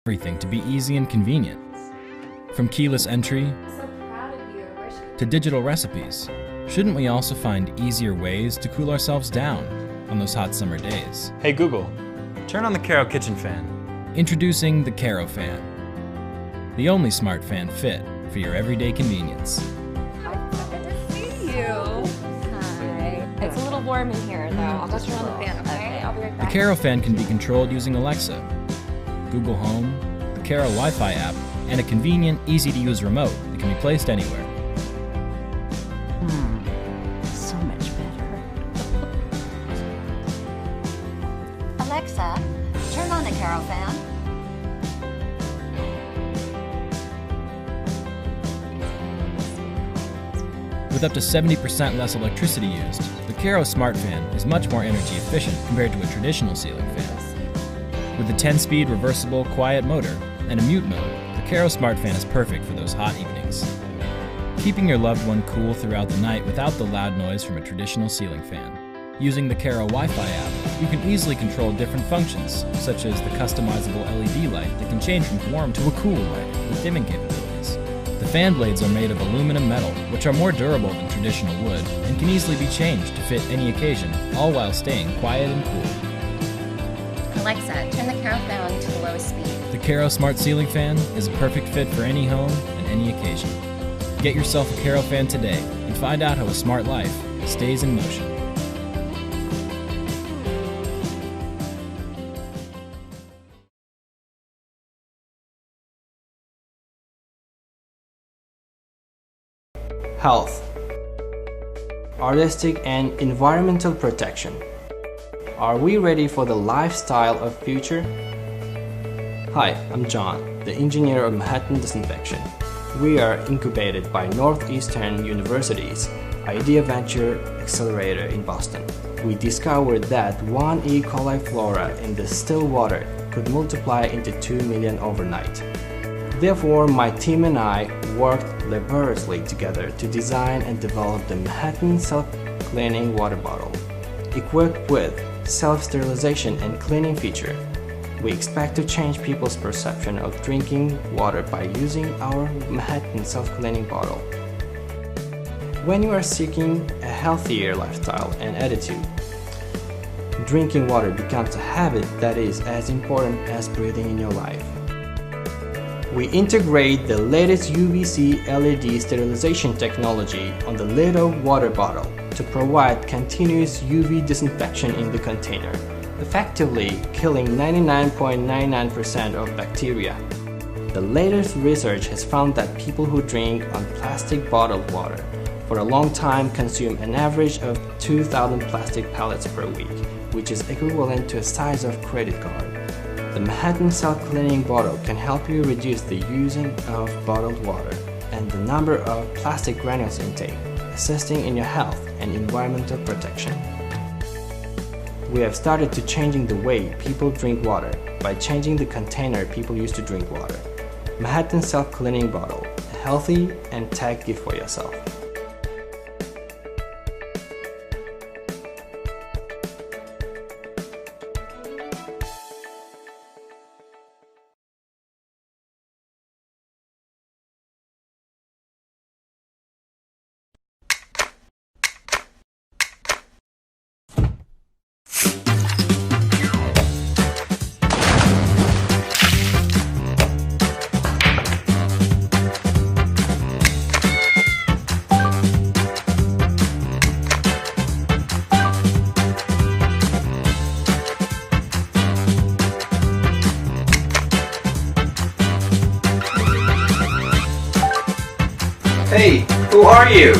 everything to be easy and convenient. From keyless entry to digital recipes, shouldn't we also find easier ways to cool ourselves down on those hot summer days? Hey Google, turn on the Karo kitchen fan. Introducing the Karo fan, the only smart fan fit for your everyday convenience. Good to see you. Hi. It's a little warm in here, though. I'll go turn on the fan, okay? I'll be right back. The Karo fan can be controlled using Alexa, Google Home, the Karo Wi-Fi app, and a convenient, easy-to-use remote that can be placed anywhere. So much better. Alexa, turn on the Karo fan. With up to 70% less electricity used, the Karo Smart Fan is much more energy efficient compared to a traditional ceiling fan. With a 10-speed reversible quiet motor and a mute mode, the Karo Smart Fan is perfect for those hot evenings. Keeping your loved one cool throughout the night without the loud noise from a traditional ceiling fan. Using the Karo Wi-Fi app, you can easily control different functions, such as the customizable LED light that can change from warm to a cool light with dimming capabilities. The fan blades are made of aluminum metal, which are more durable than traditional wood and can easily be changed to fit any occasion, all while staying quiet and cool. Alexa, turn the Karo fan to the lowest speed. The Karo Smart Ceiling Fan is a perfect fit for any home and any occasion. Get yourself a Karo fan today and find out how a smart life stays in motion. Health, artistic and environmental protection. Are we ready for the lifestyle of future? Hi, I'm John, the engineer of Mahaton Disinfection. We are incubated by Northeastern University's Idea Venture Accelerator in Boston. We discovered that one E. coli flora in the still water could multiply into 2 million overnight. Therefore, my team and I worked laboriously together to design and develop the Mahaton self-cleaning water bottle. Equipped with self-sterilization and cleaning feature, we expect to change people's perception of drinking water by using our Mahaton self-cleaning bottle. When you are seeking a healthier lifestyle and attitude, drinking water becomes a habit that is as important as breathing in your life. We integrate the latest UVC LED sterilization technology on the lid of water bottle to provide continuous UV disinfection in the container, effectively killing 99.99% of bacteria. The latest research has found that people who drink on plastic bottled water for a long time consume an average of 2,000 plastic pellets per week, which is equivalent to a size of credit card. The Mahaton self-cleaning bottle can help you reduce the using of bottled water and the number of plastic granules intake, assisting in your health and environmental protection. We have started to changing the way people drink water by changing the container people use to drink water. Mahaton self-cleaning bottle, a healthy and tech gift for yourself. Hey, who are you?